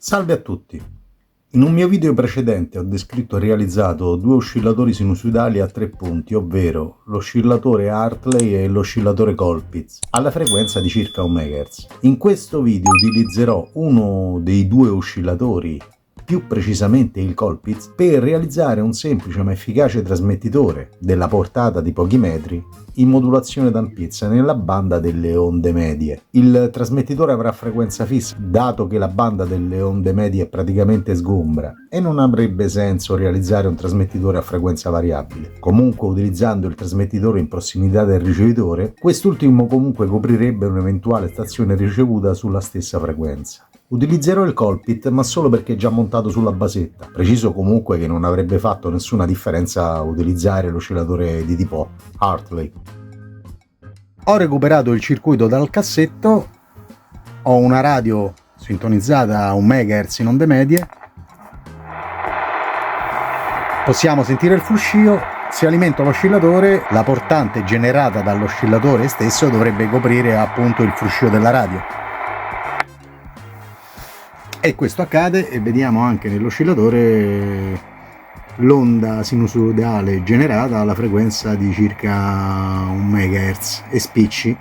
Salve a tutti! In un mio video precedente ho descritto e realizzato due oscillatori sinusoidali a tre punti, ovvero l'oscillatore Hartley e l'oscillatore Colpitts, alla frequenza di circa 1 MHz. In questo video utilizzerò uno dei due oscillatori, più precisamente il Colpitts, per realizzare un semplice ma efficace trasmettitore della portata di pochi metri in modulazione d'ampiezza nella banda delle onde medie. Il trasmettitore avrà frequenza fissa, dato che la banda delle onde medie è praticamente sgombra, e non avrebbe senso realizzare un trasmettitore a frequenza variabile. Comunque, utilizzando il trasmettitore in prossimità del ricevitore, quest'ultimo comunque coprirebbe un'eventuale stazione ricevuta sulla stessa frequenza. Utilizzerò il Colpitts, ma solo perché è già montato sulla basetta. Preciso comunque che non avrebbe fatto nessuna differenza utilizzare l'oscillatore di tipo Hartley. Ho recuperato il circuito dal cassetto, ho una radio sintonizzata a 1 MHz in onde medie, possiamo sentire il fruscio. Se alimento l'oscillatore, la portante generata dall'oscillatore stesso dovrebbe coprire appunto il fruscio della radio. E questo accade, e vediamo anche nell'oscillatore l'onda sinusoidale generata alla frequenza di circa 1 MHz e spicci.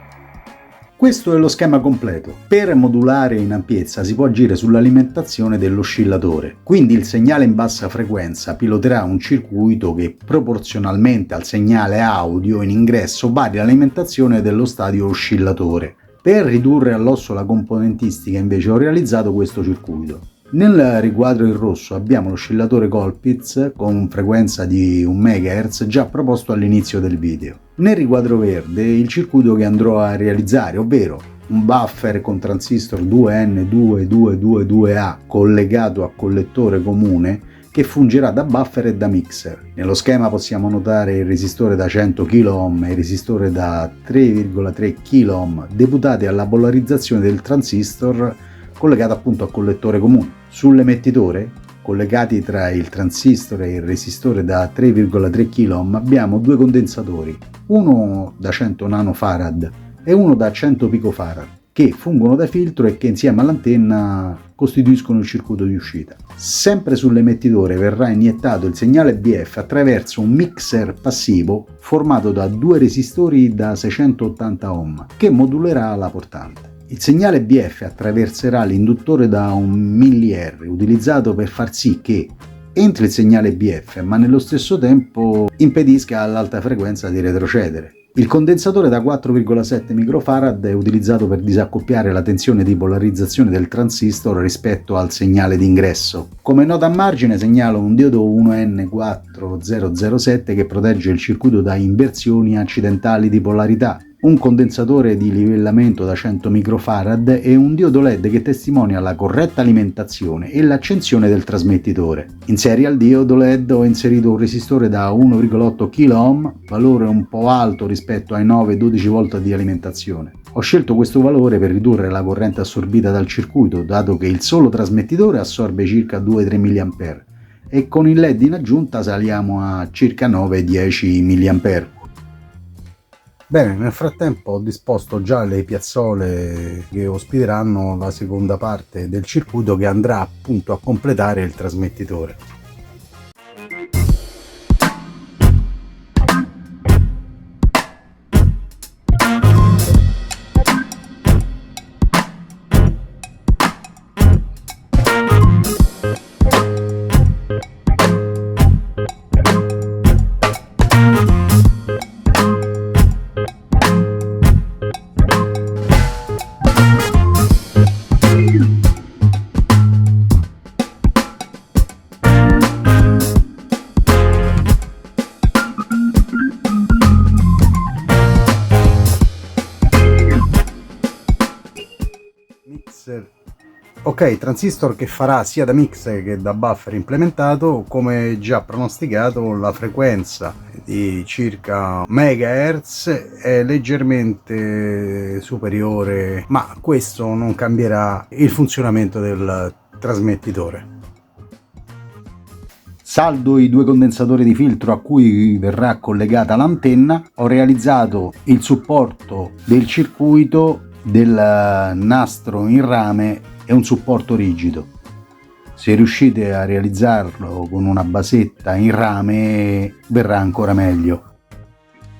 Questo è lo schema completo. Per modulare in ampiezza si può agire sull'alimentazione dell'oscillatore, quindi il segnale in bassa frequenza piloterà un circuito che proporzionalmente al segnale audio in ingresso varia l'alimentazione dello stadio oscillatore. Per ridurre all'osso la componentistica invece ho realizzato questo circuito. Nel riquadro in rosso abbiamo l'oscillatore Colpitts con frequenza di 1 MHz già proposto all'inizio del video. Nel riquadro verde il circuito che andrò a realizzare, ovvero un buffer con transistor 2N2222A collegato a collettore comune che fungerà da buffer e da mixer. Nello schema possiamo notare il resistore da 100 kΩ e il resistore da 3,3 kΩ deputati alla polarizzazione del transistor collegato appunto a collettore comune. Sull'emettitore, collegati tra il transistor e il resistore da 3,3 kΩ, abbiamo due condensatori, uno da 100 nanofarad e uno da 100 picofarad, che fungono da filtro e che insieme all'antenna costituiscono il circuito di uscita. Sempre sull'emettitore verrà iniettato il segnale BF attraverso un mixer passivo formato da due resistori da 680 ohm che modulerà la portante. Il segnale BF attraverserà l'induttore da 1 mR utilizzato per far sì che entri il segnale BF ma nello stesso tempo impedisca all'alta frequenza di retrocedere. Il condensatore da 4,7 microfarad è utilizzato per disaccoppiare la tensione di polarizzazione del transistor rispetto al segnale d'ingresso. Come nota a margine segnalo un diodo 1N4007 che protegge il circuito da inversioni accidentali di polarità, un condensatore di livellamento da 100 microfarad e un diodo LED che testimonia la corretta alimentazione e l'accensione del trasmettitore. In serie al diodo LED ho inserito un resistore da 1,8 kΩ, valore un po' alto rispetto ai 9-12 volt di alimentazione. Ho scelto questo valore per ridurre la corrente assorbita dal circuito, dato che il solo trasmettitore assorbe circa 2-3 mA e con il LED in aggiunta saliamo a circa 9-10 mA. Bene, nel frattempo ho disposto già le piazzole che ospiteranno la seconda parte del circuito che andrà appunto a completare il trasmettitore. Ok, transistor che farà sia da mixer che da buffer implementato. Come già pronosticato, la frequenza di circa MHz è leggermente superiore, ma questo non cambierà il funzionamento del trasmettitore. Saldo i due condensatori di filtro a cui verrà collegata l'antenna, ho realizzato il supporto del circuito del nastro in rame e un supporto rigido. Se riuscite a realizzarlo con una basetta in rame verrà ancora meglio.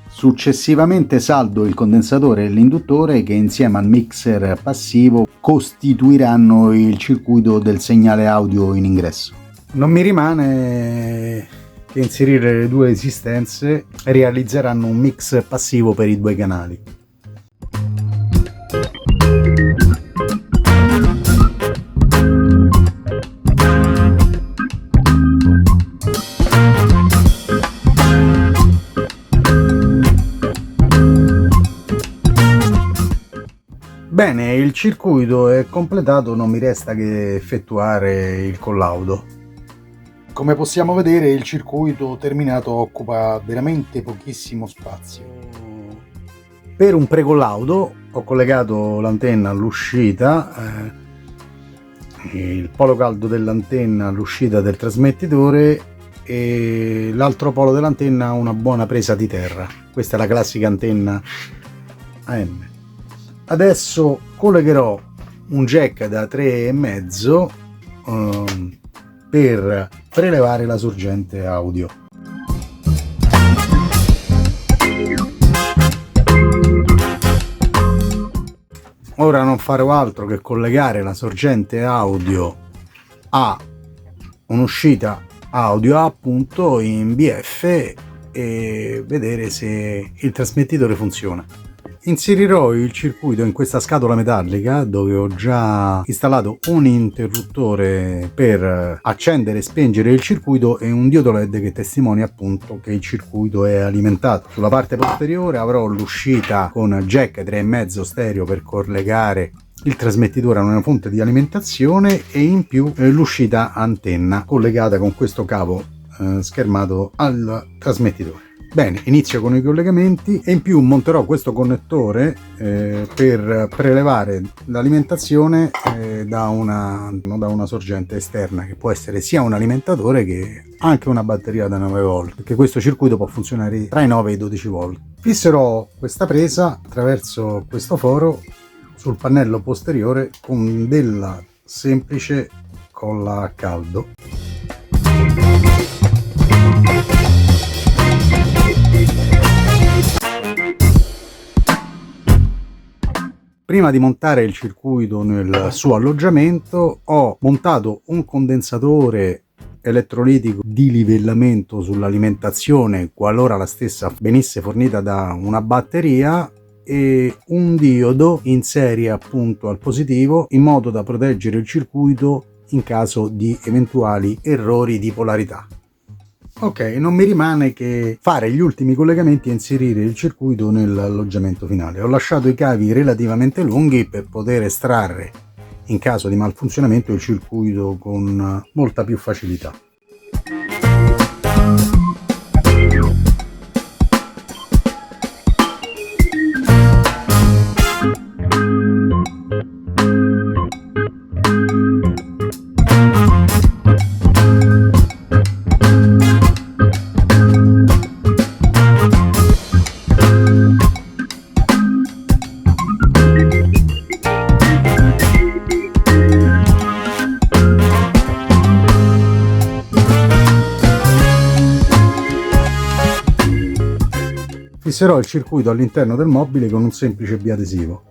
Successivamente saldo il condensatore e l'induttore che insieme al mixer passivo costituiranno il circuito del segnale audio in ingresso. Non mi rimane che inserire le due esistenze e realizzeranno un mix passivo per i due canali. Bene, il circuito è completato, non mi resta che effettuare il collaudo. Come possiamo vedere, il circuito terminato occupa veramente pochissimo spazio. Per un precollaudo ho collegato l'antenna all'uscita, il polo caldo dell'antenna all'uscita del trasmettitore e l'altro polo dell'antenna a una buona presa di terra. Questa è la classica antenna AM. Adesso collegherò un jack da 3,5 per prelevare la sorgente audio. Ora non farò altro che collegare la sorgente audio a un'uscita audio appunto in BF e vedere se il trasmettitore funziona. Inserirò il circuito in questa scatola metallica dove ho già installato un interruttore per accendere e spengere il circuito e un diodo LED che testimonia appunto che il circuito è alimentato. Sulla parte posteriore avrò l'uscita con jack 3,5 stereo per collegare il trasmettitore a una fonte di alimentazione e in più l'uscita antenna collegata con questo cavo schermato al trasmettitore. Bene, inizio con i collegamenti e in più monterò questo connettore per prelevare l'alimentazione da una sorgente esterna che può essere sia un alimentatore che anche una batteria da 9 volt, perché questo circuito può funzionare tra i 9 e i 12 volt. Fisserò questa presa attraverso questo foro sul pannello posteriore con della semplice colla a caldo. Prima di montare il circuito nel suo alloggiamento ho montato un condensatore elettrolitico di livellamento sull'alimentazione qualora la stessa venisse fornita da una batteria e un diodo in serie appunto al positivo in modo da proteggere il circuito in caso di eventuali errori di polarità. Ok, non mi rimane che fare gli ultimi collegamenti e inserire il circuito nell'alloggiamento finale. Ho lasciato i cavi relativamente lunghi per poter estrarre, in caso di malfunzionamento, il circuito con molta più facilità. Fisserò il circuito all'interno del mobile con un semplice biadesivo.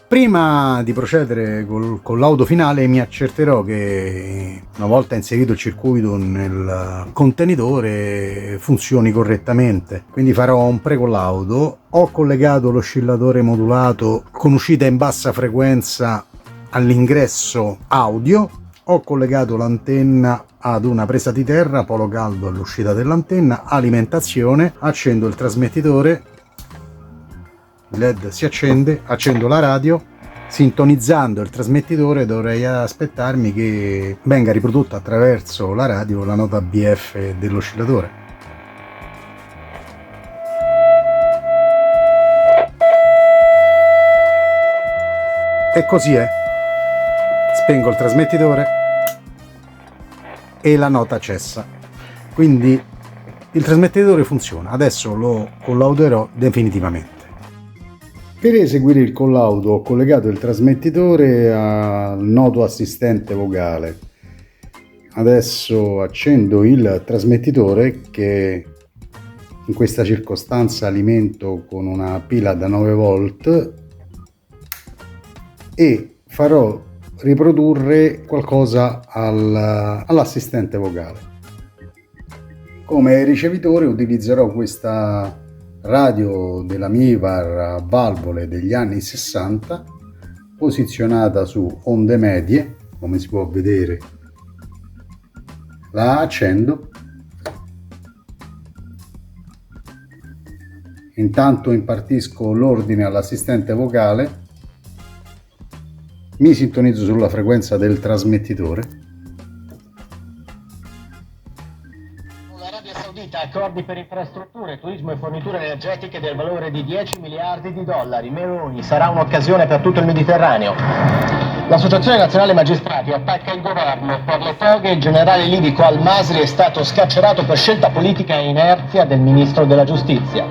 Prima di procedere con l'auto finale mi accerterò che una volta inserito il circuito nel contenitore funzioni correttamente, quindi farò un precollaudo. Ho collegato l'oscillatore modulato con uscita in bassa frequenza all'ingresso audio, ho collegato l'antenna ad una presa di terra, polo caldo all'uscita dell'antenna, alimentazione, accendo il trasmettitore, il LED si accende, accendo la radio, sintonizzando il trasmettitore dovrei aspettarmi che venga riprodotta attraverso la radio la nota BF dell'oscillatore. E così è. Spengo il trasmettitore e la nota cessa. Quindi Il trasmettitore funziona, adesso lo collauderò definitivamente. Per eseguire il collaudo ho collegato il trasmettitore al nodo assistente vocale. Adesso accendo il trasmettitore, che in questa circostanza alimento con una pila da 9 volt, e farò riprodurre qualcosa all'assistente vocale. Come ricevitore utilizzerò questa radio della Mivar a valvole degli anni 60, posizionata su onde medie, come si può vedere. La accendo. Intanto impartisco l'ordine all'assistente vocale, mi sintonizzo sulla frequenza del trasmettitore. L'Arabia Saudita accordi per infrastrutture, turismo e forniture energetiche del valore di 10 miliardi di dollari. Meloni sarà un'occasione per tutto il Mediterraneo. L'Associazione Nazionale Magistrati attacca il governo. Per le toghe il generale libico Al-Masri è stato scarcerato per scelta politica e inerzia del ministro della giustizia.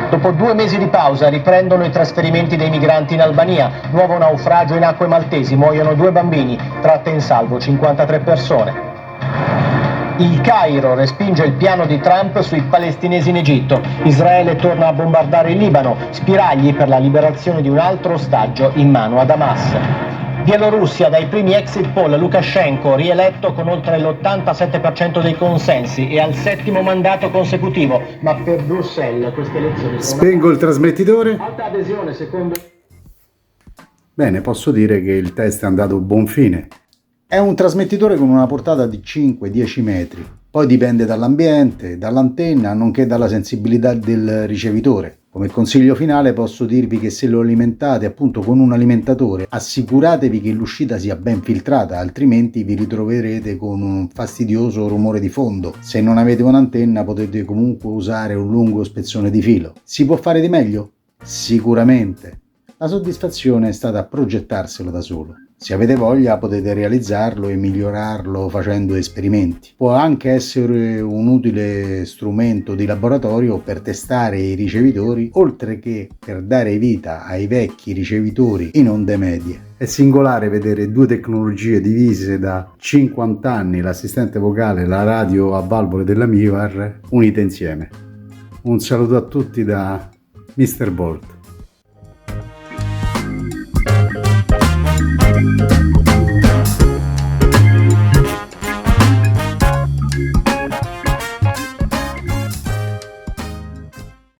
Dopo 2 mesi di pausa riprendono i trasferimenti dei migranti in Albania. Nuovo naufragio in acque maltesi, muoiono 2 bambini, tratte in salvo 53 persone. Il Cairo respinge il piano di Trump sui palestinesi in Egitto. Israele torna a bombardare il Libano, spiragli per la liberazione di un altro ostaggio in mano ad Hamas. Bielorussia, dai primi exit poll, Lukashenko rieletto con oltre l'87% dei consensi e al 7° mandato consecutivo, ma per Bruxelles queste elezioni sono... Spengo il trasmettitore. Alta adesione secondo... Bene, posso dire che il test è andato a buon fine. È un trasmettitore con una portata di 5-10 metri, poi dipende dall'ambiente, dall'antenna, nonché dalla sensibilità del ricevitore. Come consiglio finale posso dirvi che se lo alimentate appunto con un alimentatore, assicuratevi che l'uscita sia ben filtrata, altrimenti vi ritroverete con un fastidioso rumore di fondo. Se non avete un'antenna potete comunque usare un lungo spezzone di filo. Si può fare di meglio? Sicuramente. La soddisfazione è stata progettarselo da solo. Se avete voglia potete realizzarlo e migliorarlo facendo esperimenti. Può anche essere un utile strumento di laboratorio per testare i ricevitori, oltre che per dare vita ai vecchi ricevitori in onde medie. È singolare vedere 2 tecnologie divise da 50 anni, l'assistente vocale e la radio a valvole della Mivar, unite insieme. Un saluto a tutti da Mr. Bolt.